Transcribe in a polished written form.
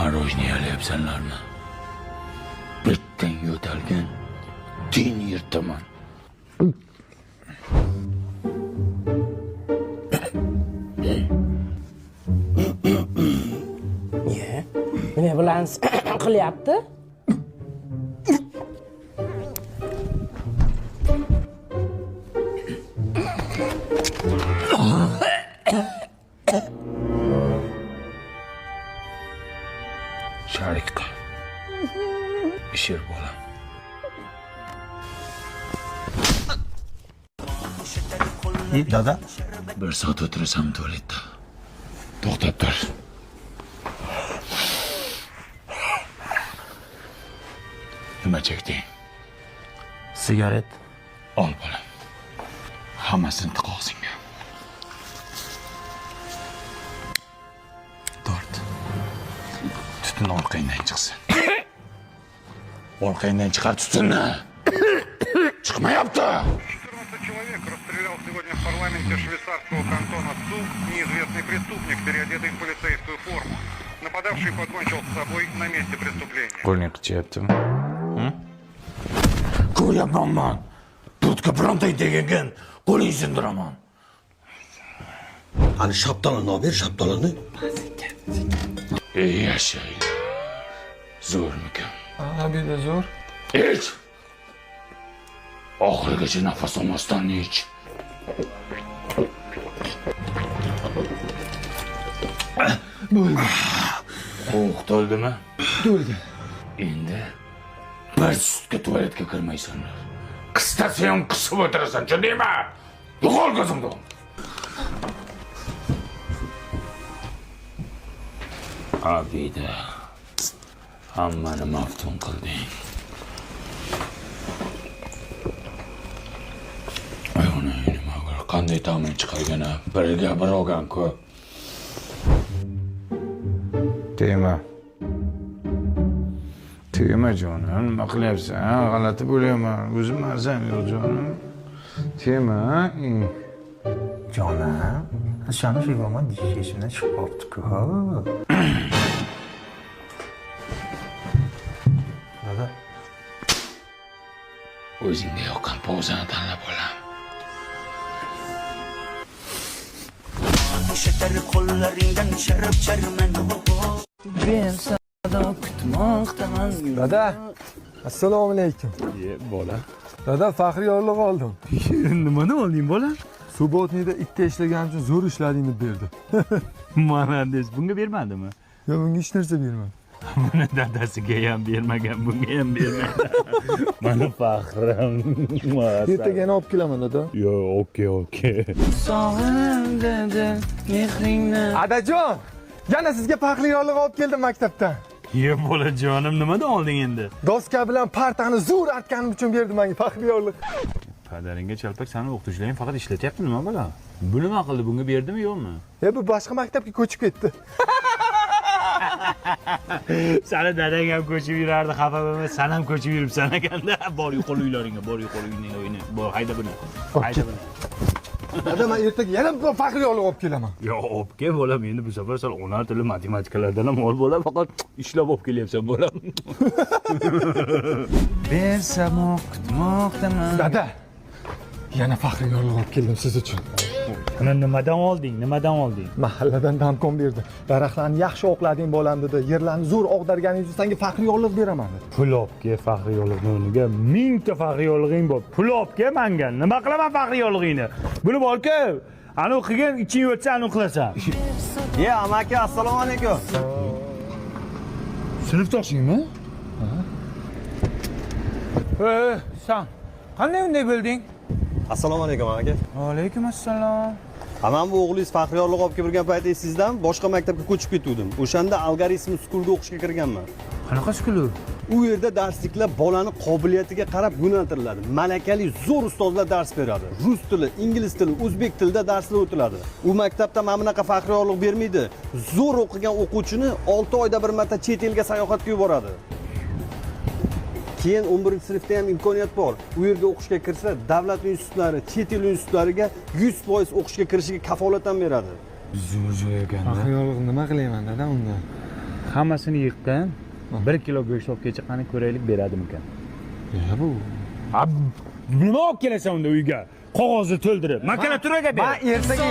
Marojni yalayapsanlarmi? Bittang yo'talgan, din yirtaman. Nima bilan qilyapti? Sharik qil. Ishir bolam. Dada, Bir soat o'tirasan tualetda. To'xtab tur. Nima chekding? sigaret. Ol bolam. Hammasini tiq og'zingga. Tort. Tutun orqangdan chiqsin. Orqangdan chiqar tutunni. Chiqmayapti. 14 человек расстрелял сегодня в парламенте швейцарского кантона Цуг неизвестный преступник, переодетый в полицейскую форму. Нападавший покончил с собой на месте преступления. Qo'lni qichyaptimi? Ko'ryapman. Tutga birontay degan qo'ling sindiraman. Hani şaptalını al, ver şaptalını. Ey yashaylar. Zo'rmikan? Bir de zor. Ich. Oxirigacha nafas olmasdan ich. Qo'rq to'ldimi? To'ldi. Endi bir sutga tualetga kirmaysanlar. Qistasa ham qisib o'tirasan, tushundingmi? Yo'qol ko'zimdan. Abida, hammani maftun qilding. Ayoni nima qil, qanday ta'min chiqargani biriga bir olgan-ku. Tema. Tema jonim, nima qilyapsan? G'alati bo'lyapman. O'zim arzam yo'q jonim. Tema. Canım, sen şey ama dişesinden çıkarttık ha. Dada. O'zingga yoqqan pozani tanlab olam. Ben sada kutmoqdaman. Dada, assalomu alaykum. Bola. Dada, faxriy yorliq oldim. Nimani olding bola? Subotniyda ikkita ishlaganim uchun zo'r ishlading deb berdi. Muhandis bunga bermadimi? Yo, bunga hech narsa bermadi. Buni dadasiga ham bermagan, bunga ham bermagan. Mana faxrim. Ertaga yana olib kelaman, dada. Yo, okey. Sog'in dedi mehringni. Adajon, yana sizga faxriy yorliq olib keldim maktabdan. Ye bolajonim, nimadan olding endi? Doska bilan partani zo'r artganim uchun berdi menga faxriy yorliq. Padaringga chalpak sani o'qituvchilaring faqat ishlatyapti, nima bola? Bu nima qildi? Bunga berdimi, yo'qmi? Bu boshqa maktabga ko'chib ketdi. Sani dadang ham ko'chib yurardi, xafa bo'lma, sen ham ko'chib yuribsan ekanda. Bor yo'qol uylaringga, bor yo'qol uyingga o'yna. Bor, hayda buni. Dada, men ertaga yana faxriy yorliq olib kelaman. Yo, obke bolam, endi bu safar sal ona tili, matematikalardan ham ol bola, faqat ishlab olib kelyapsan bolam. Bersam kutmoqdaman. Dada, yana faxriy yorliq olib keldim siz uchun. Buni nimadan olding? Mahalladan damkom berdi. Daraxtlarni yaxshi oqlading bolam dedi. Yerlarni zo'r og'darganingiz uchun senga faxriy yorliq beraman dedi. Pul olibga faxriy yorliqni o'rniga 1000 ta faxriy yorlig'ing bor. Pul olibga menga. Nima qilaman faxriy yorlig'ingni? Buni borku, ani o'qigan iching o'tsa ani qilasan. Ye amaki, assalomu alaykum. Sinfdoshingmi? Sen qanday unday bilding? Assalomu alaykum amaki. Alaykum assalom. Aman bu o'g'lingiz faxriy yorliq olib kelgan payti sizdan boshqa maktabga ko'chib ketgandim. O'shanda algoritm skulga o'qishga kirganman. Qanaqa skulu? U yerda darsliklar bolani qobiliyatiga qarab yo'naltiriladi. Malakali zo'r ustozlar dars beradi. Rus tili, ingliz tili, o'zbek tilida darslar o'tiladi. U maktabda mana bunaqa faxriy yorliq bermaydi. Zo'r o'qigan o'quvchini 6 oyda bir marta chet elga sayohatga yuboradi. Keyin 11-sinfda ham imkoniyat bor. U yerga o'qishga kirsa, davlat institutlari, chet el institutlariga 100% o'qishga kirishiga kafolat ham beradi. Zo'r joy ekan. Faxriy yorliq nima qilayman dada unda? Hammasini yiqqan. 1 kilo go'sht olib kelcha qani ko'raylik beradimikan. Bu Nima olib kelasan unda uyga? Qog'ozni to'ldirib. Makana turaga ber. Men ertaga